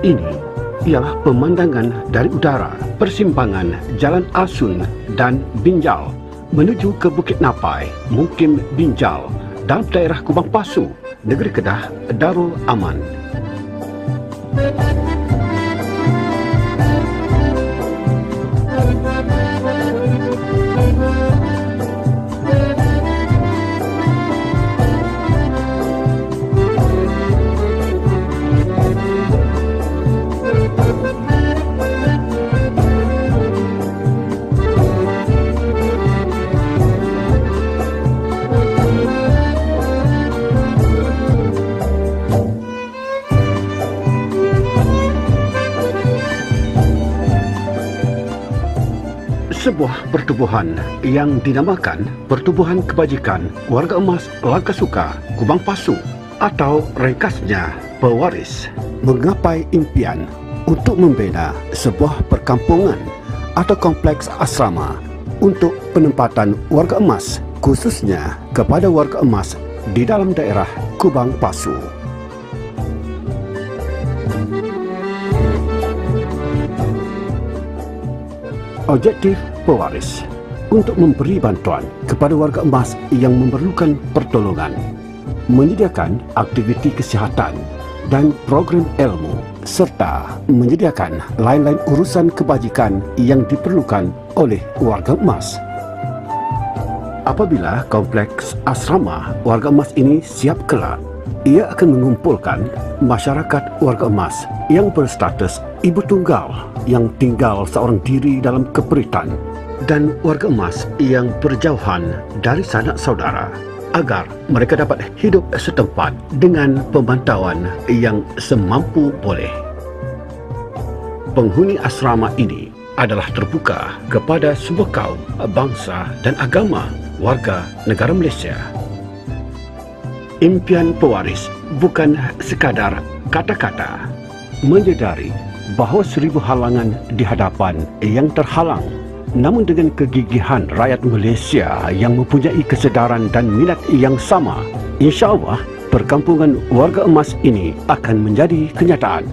ini ialah pemandangan dari udara persimpangan Jalan Asun dan Binjal menuju ke Bukit Napai, Mukim Binjal dalam daerah Kubang Pasu, Negeri Kedah, Darul Aman. Sebuah pertubuhan yang dinamakan Pertubuhan Kebajikan Warga Emas Langkasuka, Kubang Pasu atau ringkasnya Pewaris menggapai impian untuk membina sebuah perkampungan atau kompleks asrama untuk penempatan warga emas, khususnya kepada warga emas di dalam daerah Kubang Pasu. Objektif Pewaris untuk memberi bantuan kepada warga emas yang memerlukan pertolongan, menyediakan aktiviti kesihatan dan program ilmu, serta menyediakan lain-lain urusan kebajikan yang diperlukan oleh warga emas. Apabila kompleks asrama warga emas ini siap kelak, ia akan mengumpulkan masyarakat warga emas yang berstatus ibu tunggal yang tinggal seorang diri dalam keperitan dan warga emas yang berjauhan dari sanak saudara agar mereka dapat hidup setempat dengan pemantauan yang semampu boleh. Penghuni asrama ini adalah terbuka kepada semua kaum, bangsa dan agama warga negara Malaysia. Impian Pewaris bukan sekadar kata-kata, menyedari bahawa 1000 halangan di hadapan yang terhalang, namun dengan kegigihan rakyat Malaysia yang mempunyai kesedaran dan minat yang sama, insya-Allah perkampungan warga emas ini akan menjadi kenyataan.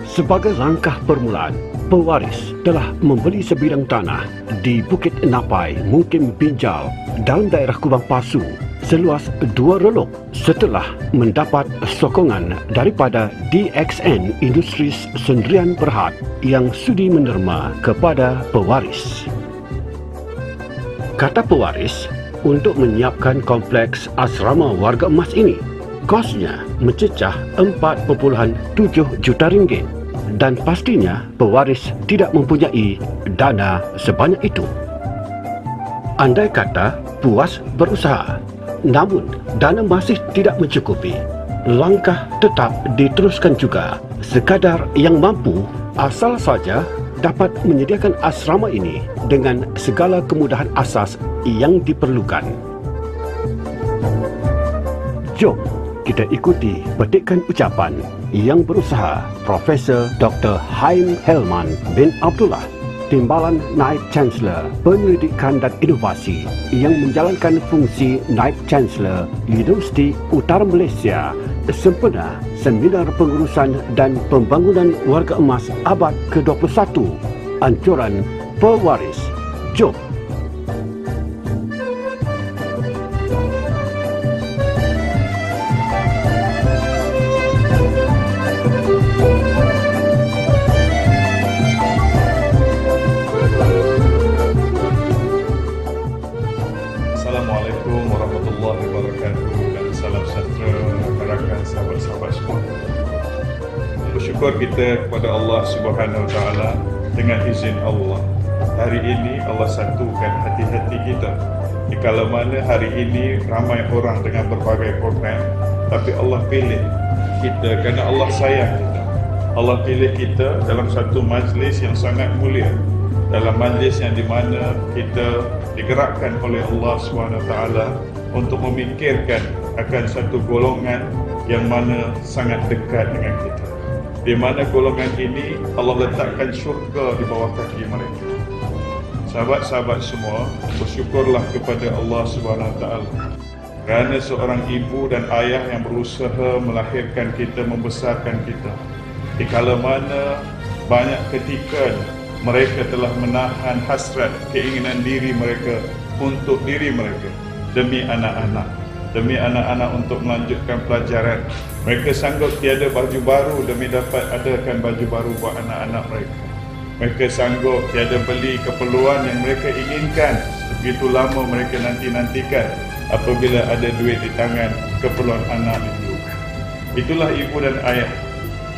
Sebagai langkah permulaan, Pewaris telah membeli sebidang tanah di Bukit Napai, Mukim Binjal dalam daerah Kubang Pasu seluas 2 relok setelah mendapat sokongan daripada DXN Industries Sendirian Berhad yang sudi menerima kepada Pewaris. Kata Pewaris, untuk menyiapkan kompleks asrama warga emas ini, kosnya mencecah 4.7 juta ringgit dan pastinya Pewaris tidak mempunyai dana sebanyak itu. Andai kata puas berusaha, namun dana masih tidak mencukupi, langkah tetap diteruskan juga. Sekadar yang mampu asal saja dapat menyediakan asrama ini dengan segala kemudahan asas yang diperlukan. Jom kita ikuti petikan ucapan yang berusaha Profesor Dr. Haim Helman bin Abdullah, Timbalan Naib Chancellor Penyelidikan dan Inovasi yang menjalankan fungsi Naib Chancellor Universiti Utara Malaysia sempena Seminar Pengurusan dan Pembangunan Warga Emas Abad ke-21, Anjuran Pewaris. Jom. Assalamualaikum warahmatullahi wabarakatuh dan salam sejahtera rakan sahabat-sahabat semua. Bersyukur kita kepada Allah Subhanahu Wa Taala dengan izin Allah. Hari ini Allah satukan hati-hati kita. Di kala mana hari ini ramai orang dengan berbagai program, tapi Allah pilih kita kerana Allah sayang kita. Allah pilih kita dalam satu majlis yang sangat mulia, dalam majlis yang di mana kita digerakkan oleh Allah SWT untuk memikirkan akan satu golongan yang mana sangat dekat dengan kita, di mana golongan ini Allah letakkan syurga di bawah kaki mereka. Sahabat-sahabat semua, bersyukurlah kepada Allah SWT kerana seorang ibu dan ayah yang berusaha melahirkan kita, membesarkan kita, di kala mana banyak ketika mereka telah menahan hasrat keinginan diri mereka untuk diri mereka demi anak-anak untuk melanjutkan pelajaran. Mereka sanggup tiada baju baru demi dapat adakan baju baru buat anak-anak mereka. Mereka sanggup tiada beli keperluan yang mereka inginkan begitu lama mereka nantikan apabila ada duit di tangan keperluan anak itu. Itulah ibu dan ayah.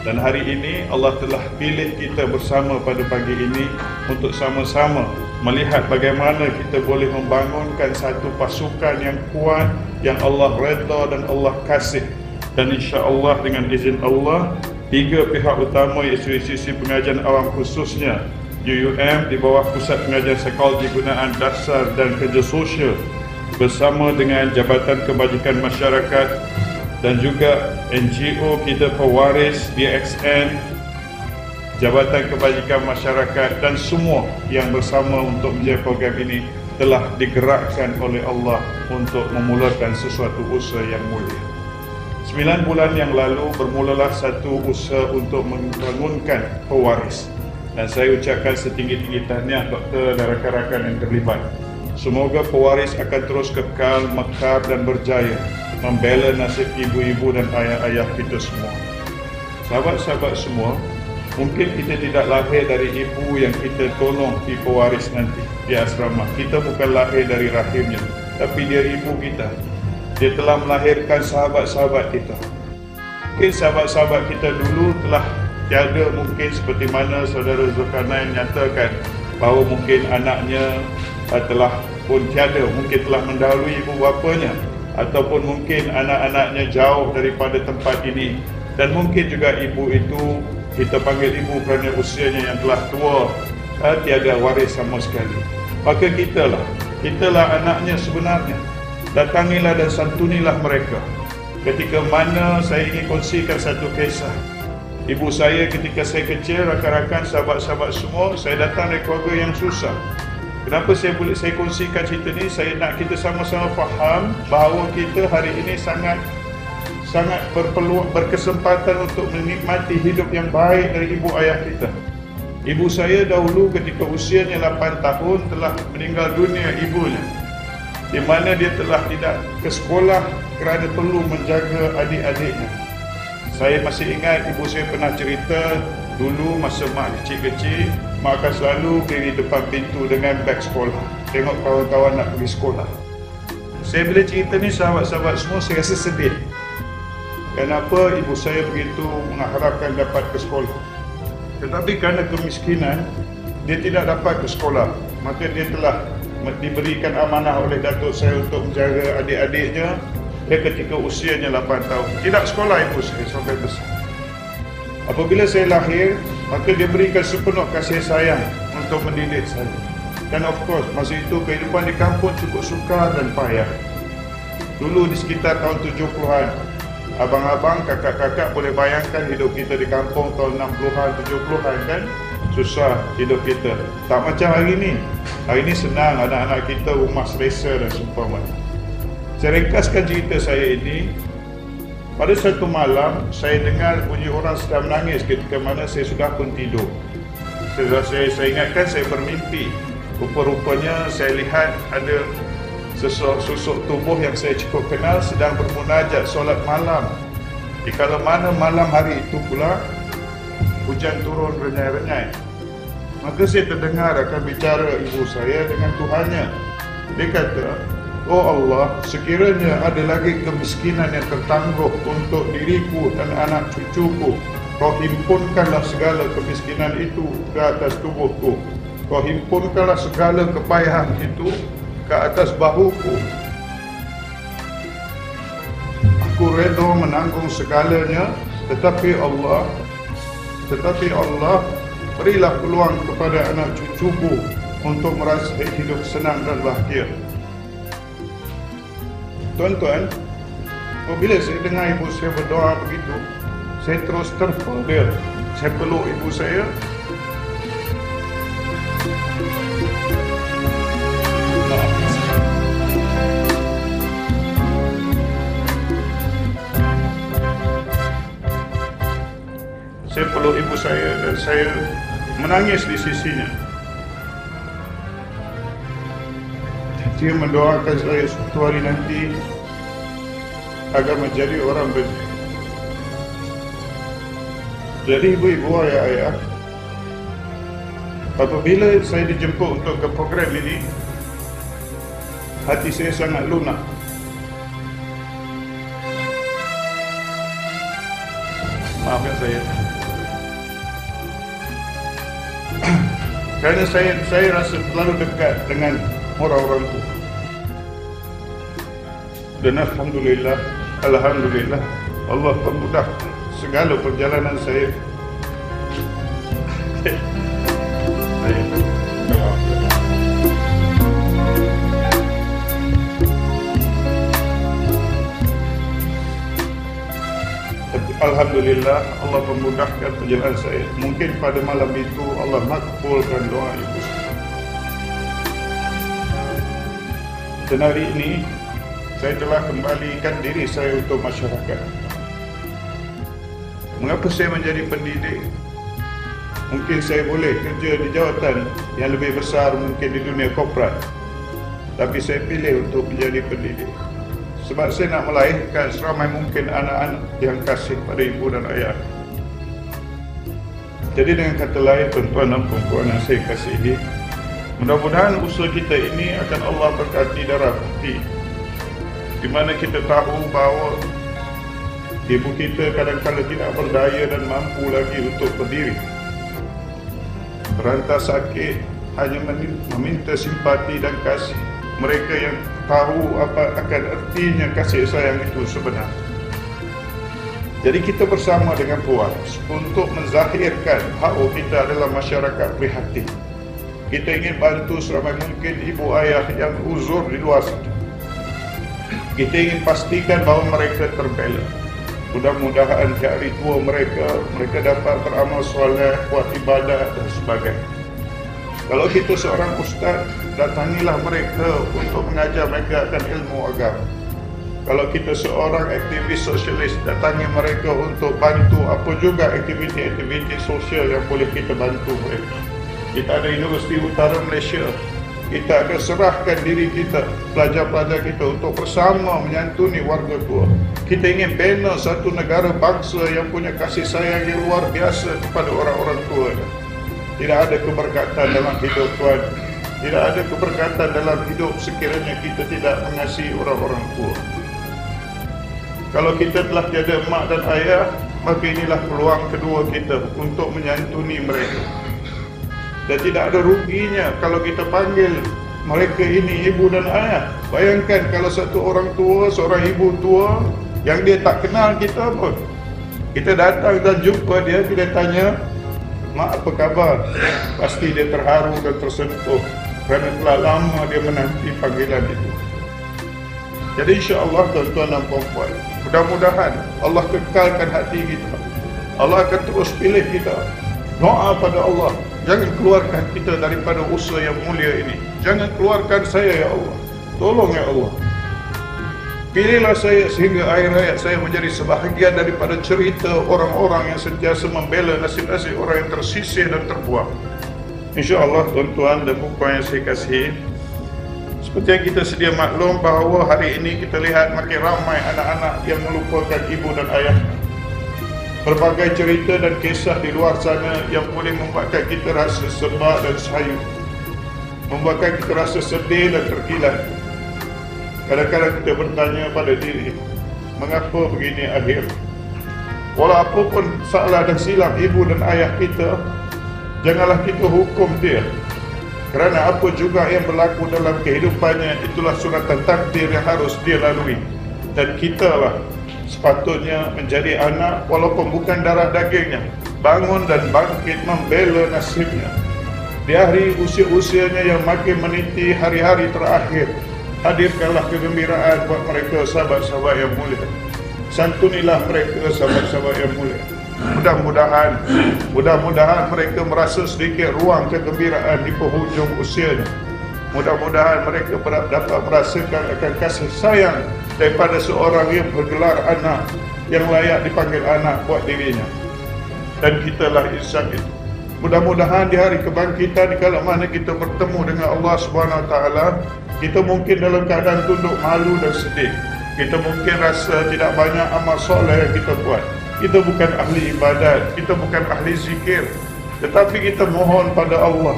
Dan hari ini Allah telah pilih kita bersama pada pagi ini untuk sama-sama melihat bagaimana kita boleh membangunkan satu pasukan yang kuat, yang Allah redha dan Allah kasih. Dan insya-Allah dengan izin Allah, tiga pihak utama iaitu institusi pengajian awam khususnya UUM di bawah Pusat Pengajian Psikologi Gunaan Dasar dan Kerja Sosial bersama dengan Jabatan Kebajikan Masyarakat dan juga NGO kita pewaris DXN, Jabatan Kebajikan Masyarakat dan semua yang bersama untuk menjaga program ini telah digerakkan oleh Allah untuk memulakan sesuatu usaha yang mulia. 9 bulan yang lalu bermulalah satu usaha untuk membangunkan pewaris, dan saya ucapkan setinggi-tinggi tahniah doktor dan rakan-rakan yang terlibat. Semoga pewaris akan terus kekal, mekar dan berjaya membela nasib ibu-ibu dan ayah-ayah kita semua. Sahabat-sahabat semua, mungkin kita tidak lahir dari ibu yang kita tolong di pewaris nanti di asrama. Kita bukan lahir dari rahimnya, tapi dia ibu kita. Dia telah melahirkan sahabat-sahabat kita. Mungkin sahabat-sahabat kita dulu telah tiada, mungkin seperti mana saudara Zulkarnain nyatakan bahawa mungkin anaknya telah pun tiada, mungkin telah mendahului ibu bapanya, ataupun mungkin anak-anaknya jauh daripada tempat ini, dan mungkin juga ibu itu kita panggil ibu kerana usianya yang telah tua, tiada waris sama sekali. Maka kitalah anaknya sebenarnya. Datangilah dan santunilah mereka. Ketika mana saya ingin kongsikan satu kisah. Ibu saya ketika saya kecil, rakan-rakan, sahabat-sahabat semua, saya datang dari keluarga yang susah. Kenapa saya kongsikan cerita ni? Saya nak kita sama-sama faham bahawa kita hari ini sangat berkesempatan untuk menikmati hidup yang baik dari ibu ayah kita. Ibu saya dahulu ketika usianya 8 tahun telah meninggal dunia ibunya, di mana dia telah tidak ke sekolah kerana perlu menjaga adik-adiknya. Saya masih ingat ibu saya pernah cerita dulu masa mak kecil-kecil, mak akan selalu berdiri depan pintu dengan beg sekolah, tengok kawan-kawan nak pergi sekolah. Saya bila cerita ni sahabat-sahabat semua, saya rasa sedih. Kenapa ibu saya begitu mengharapkan dapat ke sekolah? Tetapi kerana kemiskinan, dia tidak dapat ke sekolah. Maka dia telah diberikan amanah oleh datuk saya untuk menjaga adik-adiknya. Dia ketika usianya 8 tahun tidak sekolah ibu saya sampai besar. Apabila saya lahir, maka dia berikan sepenuh kasih sayang untuk mendidik saya. Dan of course, masa itu kehidupan di kampung cukup sukar dan payah. Dulu di sekitar tahun 70-an, abang-abang, kakak-kakak boleh bayangkan hidup kita di kampung tahun 60-an, 70-an kan? Susah hidup kita. Tak macam hari ini. Hari ini senang, anak-anak kita rumah selesa dan seumpamanya. Saya ringkaskan cerita saya ini. Pada satu malam, saya dengar bunyi orang sedang menangis ketika mana saya sudah pun tidur. Saya ingatkan saya bermimpi. Rupa-rupanya saya lihat ada sosok tubuh yang saya cukup kenal sedang bermunajat solat malam. Di kala mana malam hari itu pula hujan turun renyai-renyai. Maka saya terdengar akan bicara ibu saya dengan Tuhannya. Dia kata, "Oh Allah, sekiranya ada lagi kemiskinan yang tertangguh untuk diriku dan anak cucuku, Kau himpunkanlah segala kemiskinan itu ke atas tubuhku. Kau himpunkanlah segala kepayahan itu ke atas bahuku. Aku redha menanggung segalanya, tetapi Allah, berilah peluang kepada anak cucuku untuk merasa hidup senang dan bahagia." Tuan-tuan, apabila saya dengar ibu saya berdoa begitu, saya terus terpukul dia. Saya peluk ibu saya. Saya peluk peluk ibu saya dan saya menangis di sisinya. Dia mendoakan saya suatu hari nanti agar menjadi orang benar. Jadi ibu-ibu, ayah-ayah, apabila saya dijemput untuk ke program ini, hati saya sangat lunak. Maafkan saya. Kerana saya rasa terlalu dekat dengan orang-orang itu. Dan Alhamdulillah, Allah permudah segala perjalanan saya. Alhamdulillah, Allah memudahkan perjalanan saya. Mungkin pada malam itu Allah makbulkan doa ibu saya. Dan hari ini saya telah kembalikan diri saya untuk masyarakat. Mengapa saya menjadi pendidik? Mungkin saya boleh kerja di jawatan yang lebih besar mungkin di dunia korporat, tapi saya pilih untuk menjadi pendidik. Sebab saya nak melahirkan seramai mungkin anak-anak yang kasih pada ibu dan ayah. Jadi dengan kata lain, tuan-tuan dan puan-puan yang saya kasihi, mudah-mudahan usaha kita ini akan Allah berkati darah putih, di mana kita tahu bahawa ibu kita kadang-kadang tidak berdaya dan mampu lagi untuk berdiri. Berantas sakit, hanya meminta simpati dan kasih mereka yang tahu apa akan artinya kasih sayang itu sebenar. Jadi kita bersama dengan puas untuk menzahirkan hak kita adalah masyarakat prihatin. Kita ingin bantu seramai mungkin ibu ayah yang uzur di luar sana. Kita ingin pastikan bahawa mereka terbela. Mudah-mudahan di hari tua mereka dapat beramal soleh, buat ibadah dan sebagainya. Kalau kita seorang ustaz, datangilah mereka untuk mengajar mereka akan ilmu agama. Kalau kita seorang aktivis sosialis, datangi mereka untuk bantu apa juga aktiviti-aktiviti sosial yang boleh kita bantu mereka. Kita ada Universiti Utara Malaysia, kita akan serahkan diri kita, pelajar-pelajar kita untuk bersama menyantuni warga tua. Kita ingin bina satu negara bangsa yang punya kasih sayang yang luar biasa kepada orang-orang tua. Tidak ada keberkatan dalam hidup tuan, tidak ada keberkatan dalam hidup sekiranya kita tidak mengasihi orang-orang tua. Kalau kita telah tiada mak dan ayah, maka inilah peluang kedua kita untuk menyantuni mereka. Dan tidak ada ruginya kalau kita panggil mereka ini ibu dan ayah. Bayangkan kalau satu orang tua, seorang ibu tua yang dia tak kenal kita pun, kita datang dan jumpa dia, kita tanya, "Mak, apa khabar?" Pasti dia terharu dan tersentuh kerana telah lama dia menanti panggilan itu. Jadi insya-Allah tuan-tuan dan puan-puan, mudah-mudahan Allah kekalkan hati kita. Allah akan terus pilih kita. Doa pada Allah, jangan keluarkan kita daripada usaha yang mulia ini. Jangan keluarkan saya ya Allah. Tolong ya Allah. Pilihlah saya sehingga akhir hayat saya menjadi sebahagian daripada cerita orang-orang yang sentiasa membela nasib-nasib orang yang tersisih dan terbuang. InsyaAllah tuan-tuan dan puan yang saya kasihi, seperti yang kita sedia maklum bahawa hari ini kita lihat makin ramai anak-anak yang melupakan ibu dan ayah. Berbagai cerita dan kisah di luar sana yang boleh membuatkan kita rasa sebab dan sayu, membuatkan kita rasa sedih dan terkilat. Kadang-kadang kita bertanya pada diri, mengapa begini akhir? Walau apapun salah dan silap ibu dan ayah kita, janganlah kita hukum dia. Kerana apa juga yang berlaku dalam kehidupannya, itulah suratan takdir yang harus dia lalui. Dan kitalah sepatutnya menjadi anak walaupun bukan darah dagingnya, bangun dan bangkit membela nasibnya. Di hari usia-usianya yang makin meniti hari-hari terakhir, hadirkanlah kegembiraan buat mereka sahabat-sahabat yang mulia. Santunilah mereka sahabat-sahabat yang mulia. Mudah-mudahan mereka merasa sedikit ruang kegembiraan di penghujung usianya. Mudah-mudahan mereka dapat merasakan akan kasih sayang daripada seorang yang bergelar anak, yang layak dipanggil anak buat dirinya. dan kitalah insan itu. Mudah-mudahan di hari kebangkitan, kalau mana kita bertemu dengan Allah Subhanahu Wa Taala, kita mungkin dalam keadaan tunduk malu dan sedih. Kita mungkin rasa tidak banyak amal soleh yang kita buat. Kita bukan ahli ibadat, kita bukan ahli zikir, tetapi kita mohon pada Allah.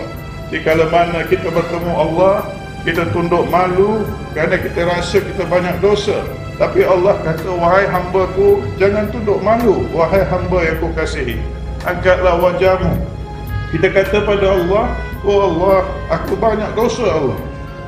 Jika mana kita bertemu Allah, kita tunduk malu kerana kita rasa kita banyak dosa. Tapi Allah kata, wahai hamba-Ku, jangan tunduk malu, wahai hamba yang Ku kasihi. Angkatlah wajahmu. Kita kata pada Allah, oh Allah, aku banyak dosa Allah.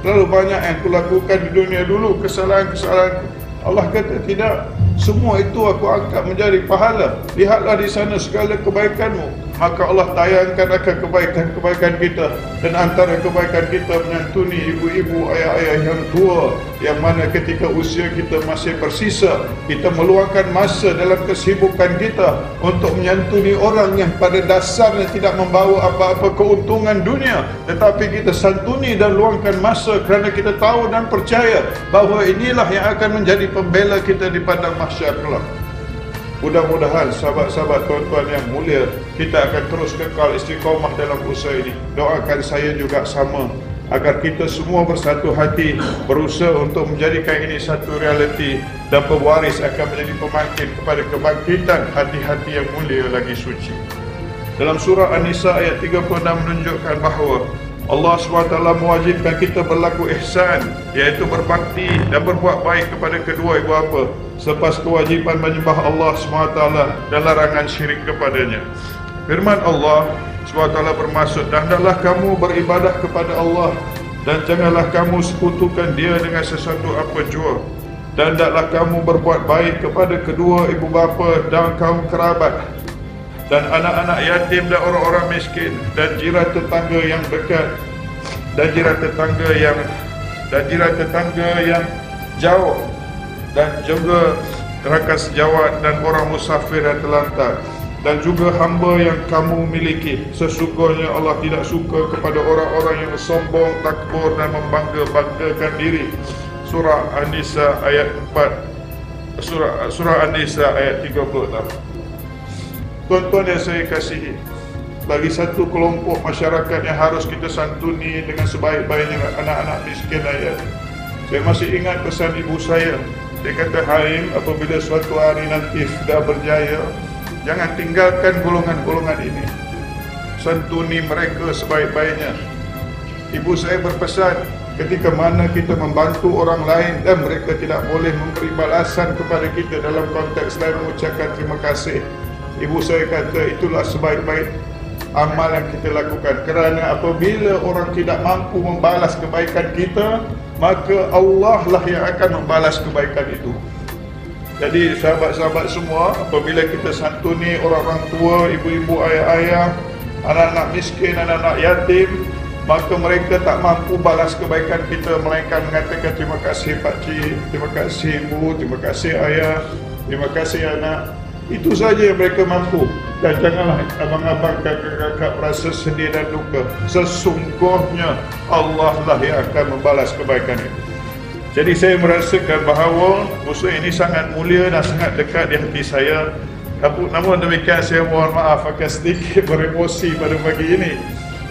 Terlalu banyak yang Ku lakukan di dunia dulu, kesalahan-kesalahan. Allah kata, tidak, semua itu aku angkat menjadi pahala. Lihatlah di sana segala kebaikanmu. Maka Allah tayangkan akan kebaikan-kebaikan kita. Dan antara kebaikan kita menyantuni ibu-ibu, ayah-ayah yang tua, yang mana ketika usia kita masih bersisa, kita meluangkan masa dalam kesibukan kita untuk menyantuni orang yang pada dasarnya tidak membawa apa-apa keuntungan dunia, tetapi kita santuni dan luangkan masa kerana kita tahu dan percaya bahawa inilah yang akan menjadi pembela kita di padang mahsyar kelak. Mudah-mudahan sahabat-sahabat tuan-tuan yang mulia, kita akan terus kekal istiqamah dalam usaha ini. Doakan saya juga sama, agar kita semua bersatu hati berusaha untuk menjadikan ini satu realiti, dan pewaris akan menjadi pembangkit kepada kebangkitan hati-hati yang mulia lagi suci. Dalam surah An-Nisa ayat 36 menunjukkan bahawa Allah SWT mewajibkan kita berlaku ihsan, iaitu berbakti dan berbuat baik kepada kedua ibu bapa, selepas kewajipan menyembah Allah SWT dan larangan syirik kepadanya. Firman Allah SWT bermaksud, dan hendaklah kamu beribadah kepada Allah, dan janganlah kamu sekutukan Dia dengan sesuatu apa jua, dan hendaklah kamu berbuat baik kepada kedua ibu bapa dan kaum kerabat, dan anak-anak yatim dan orang-orang miskin, dan jiran tetangga yang dekat, dan jiran tetangga yang jauh, dan juga rakan sejawat dan orang musafir yang terlantar, dan juga hamba yang kamu miliki. Sesungguhnya Allah tidak suka kepada orang-orang yang sombong, takbur dan membangga-banggakan diri. Surah An-Nisa ayat 4. Surah An-Nisa ayat 36. Tuan-tuan yang saya kasihi, bagi satu kelompok masyarakat yang harus kita santuni dengan sebaik-baiknya, anak-anak miskin ayat. Saya masih ingat pesan ibu saya. Dia kata, Haim, apabila suatu hari nanti sudah berjaya, jangan tinggalkan golongan-golongan ini. Santuni mereka sebaik-baiknya. Ibu saya berpesan, ketika mana kita membantu orang lain dan mereka tidak boleh memberi balasan kepada kita dalam konteks lain mengucapkan terima kasih, ibu saya kata itulah sebaik-baik amal yang kita lakukan. Kerana apabila orang tidak mampu membalas kebaikan kita, maka Allah lah yang akan membalas kebaikan itu. Jadi sahabat-sahabat semua, apabila kita santuni orang-orang tua, ibu-ibu, ayah-ayah, anak-anak miskin, anak-anak yatim, maka mereka tak mampu balas kebaikan kita, melainkan mengatakan terima kasih pakcik, terima kasih ibu, terima kasih ayah, terima kasih anak. Itu saja yang mereka mampu. Dan janganlah abang-abang, kakak-kakak merasa sedih dan duka. Sesungguhnya Allah lah yang akan membalas kebaikan itu. Jadi saya merasakan bahawa usaha ini sangat mulia dan sangat dekat di hati saya. Namun demikian saya mohon maaf akan sedikit beremosi pada pagi ini.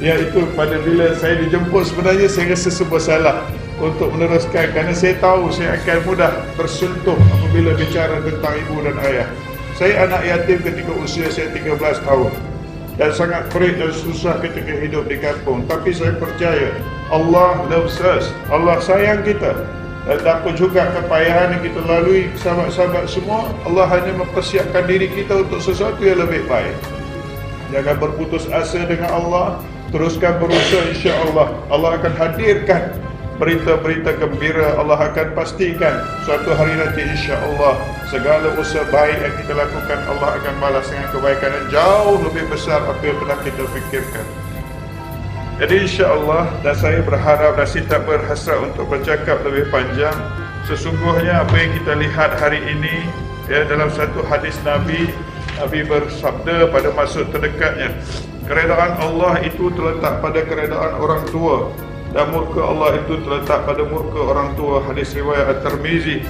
Iaitu pada bila saya dijemput, sebenarnya saya rasa sebuah salah untuk meneruskan, kerana saya tahu saya akan mudah tersentuh apabila bicara tentang ibu dan ayah. Saya anak yatim ketika usia saya 13 tahun dan sangat perit dan susah ketika hidup di kampung. Tapi saya percaya Allah loves us, Allah sayang kita. Dan apa juga kepayahan yang kita lalui, sahabat-sahabat semua, Allah hanya mempersiapkan diri kita untuk sesuatu yang lebih baik. Jangan berputus asa dengan Allah, teruskan berusaha, insya-Allah Allah akan hadirkan berita-berita gembira. Allah akan pastikan suatu hari nanti insya-Allah segala usaha baik yang kita lakukan Allah akan balas dengan kebaikan yang jauh lebih besar apa yang pernah kita fikirkan. Jadi insya-Allah, dan saya berharap dan saya tak berhasrat untuk bercakap lebih panjang. Sesungguhnya apa yang kita lihat hari ini, ya, dalam satu hadis Nabi bersabda pada masa terdekatnya, keredaan Allah itu terletak pada keredaan orang tua, dan murka Allah itu terletak pada murka orang tua. Hadis riwayat At-Tirmizi.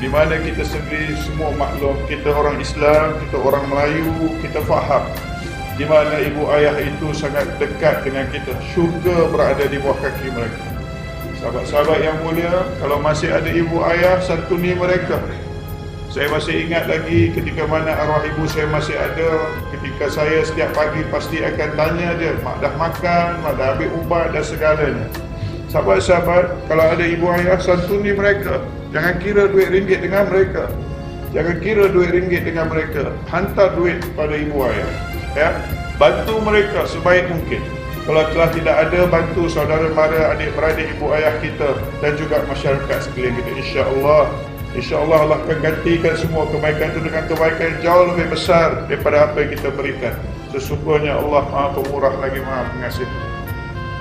di mana kita sendiri semua maklum, kita orang Islam, kita orang Melayu, kita faham di mana ibu ayah itu sangat dekat dengan kita. Syurga berada di bawah kaki mereka. Sahabat-sahabat yang mulia, kalau masih ada ibu ayah, santuni mereka. Saya masih ingat lagi ketika mana arwah ibu saya masih ada, ketika saya setiap pagi pasti akan tanya dia, mak dah makan, mak dah ambil ubat dan segalanya. Sahabat-sahabat, kalau ada ibu ayah, santuni mereka. Jangan kira duit ringgit dengan mereka. Jangan kira duit ringgit dengan mereka. Hantar duit pada ibu ayah. Ya, bantu mereka sebaik mungkin. Kalau telah tidak ada, bantu saudara mara, adik-beradik ibu ayah kita dan juga masyarakat sekalian kita. InsyaAllah Allah akan gantikan semua kebaikan itu dengan kebaikan yang jauh lebih besar daripada apa yang kita berikan. Sesungguhnya Allah Maha Pemurah lagi Maha Pengasih.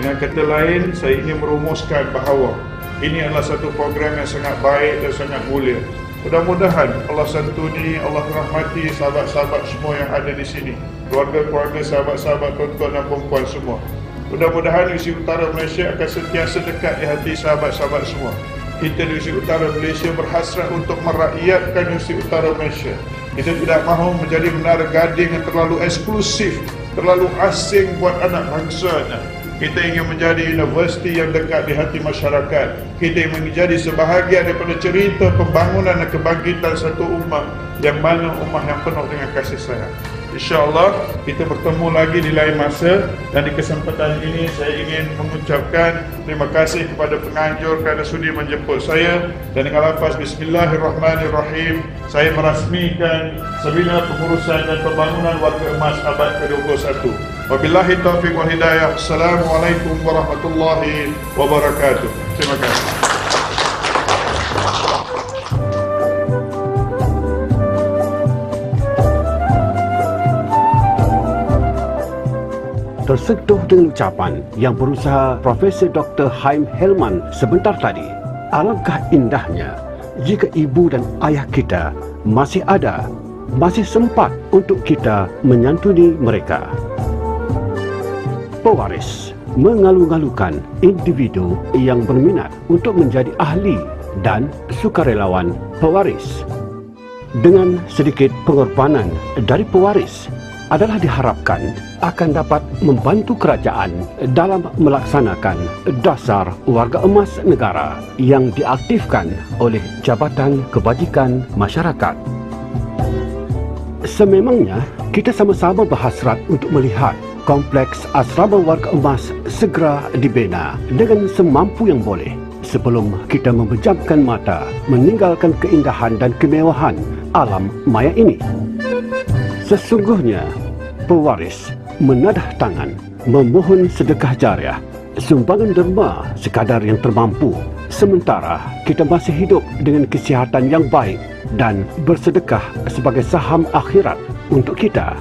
Dengan kata lain, saya ingin merumuskan bahawa ini adalah satu program yang sangat baik dan sangat mulia. Mudah-mudahan Allah santuni, Allah rahmati sahabat-sahabat semua yang ada di sini, keluarga-keluarga, sahabat-sahabat, tuan-tuan dan perempuan semua. Mudah-mudahan Universiti Utara Malaysia akan sentiasa dekat di hati sahabat-sahabat semua. Kita di Universiti Utara Malaysia berhasrat untuk merakyatkan Universiti Utara Malaysia. Kita tidak mahu menjadi menara gading yang terlalu eksklusif, terlalu asing buat anak bangsanya. Kita ingin menjadi universiti yang dekat di hati masyarakat. Kita ingin menjadi sebahagian daripada cerita pembangunan dan kebangkitan satu ummah, yang mana ummah yang penuh dengan kasih sayang. InsyaAllah kita bertemu lagi di lain masa, dan di kesempatan ini saya ingin mengucapkan terima kasih kepada penganjur kerana sudi menjemput saya, dan dengan lafaz Bismillahirrahmanirrahim saya merasmikan Seminar Pengurusan dan Pembangunan Warga Emas abad ke-21. Wabillahi taufiq wal hidayah. Assalamualaikum warahmatullahi wabarakatuh. Terima kasih. Tersentuh dengan ucapan yang berusaha Profesor Dr. Haim Helman sebentar tadi. Alangkah indahnya jika ibu dan ayah kita masih ada, masih sempat untuk kita menyantuni mereka. Pewaris mengalu-alukan individu yang berminat untuk menjadi ahli dan sukarelawan pewaris. Dengan sedikit pengorbanan dari pewaris adalah diharapkan akan dapat membantu kerajaan dalam melaksanakan dasar warga emas negara yang diaktifkan oleh Jabatan Kebajikan Masyarakat. Sememangnya kita sama-sama berhasrat untuk melihat kompleks asrama warga emas segera dibina dengan semampu yang boleh sebelum kita memejamkan mata meninggalkan keindahan dan kemewahan alam maya ini. Sesungguhnya pewaris menadah tangan memohon sedekah jariah, sumbangan derma sekadar yang termampu, sementara kita masih hidup dengan kesihatan yang baik dan bersedekah sebagai saham akhirat untuk kita.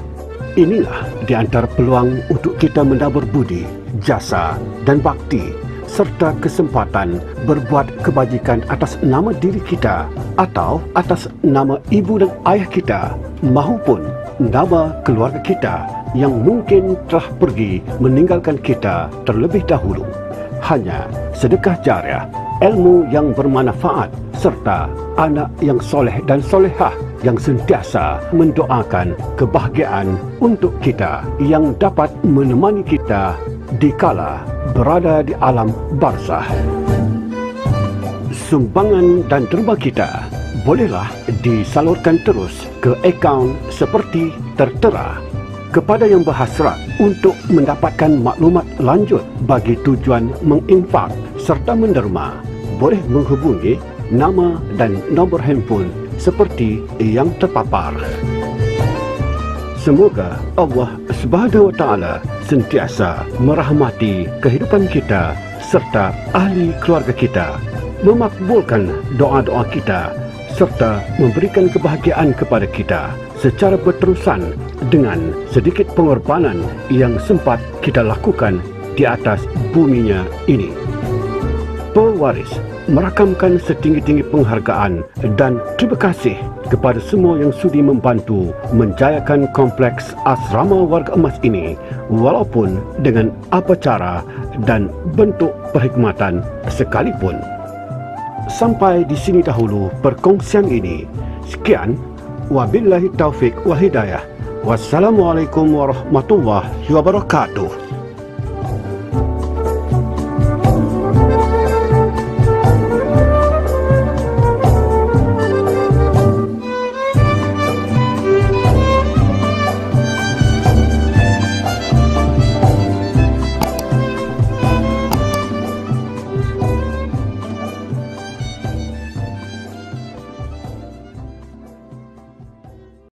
Inilah di antara peluang untuk kita menabur budi, jasa dan bakti serta kesempatan berbuat kebajikan atas nama diri kita atau atas nama ibu dan ayah kita maupun nama keluarga kita yang mungkin telah pergi meninggalkan kita terlebih dahulu. Hanya sedekah jariah, ilmu yang bermanfaat serta anak yang soleh dan solehah yang sentiasa mendoakan kebahagiaan untuk kita yang dapat menemani kita dikala berada di alam barzah. Sumbangan dan derma kita bolehlah disalurkan terus ke akaun seperti tertera. Kepada yang berhasrat untuk mendapatkan maklumat lanjut bagi tujuan menginfak serta menderma, boleh menghubungi nama dan nombor handphone seperti yang terpapar. Semoga Allah Subhanahu wa Ta'ala sentiasa merahmati kehidupan kita serta ahli keluarga kita, memakbulkan doa-doa kita serta memberikan kebahagiaan kepada kita secara berterusan dengan sedikit pengorbanan yang sempat kita lakukan di atas buminya ini. Pewaris merakamkan setinggi-tinggi penghargaan dan terima kasih kepada semua yang sudi membantu menjayakan kompleks asrama warga emas ini, walaupun dengan apa cara dan bentuk perkhidmatan sekalipun. Sampai di sini dahulu perkongsian ini. Sekian, wabillahi taufik wal hidayah. Wassalamualaikum warahmatullahi wabarakatuh.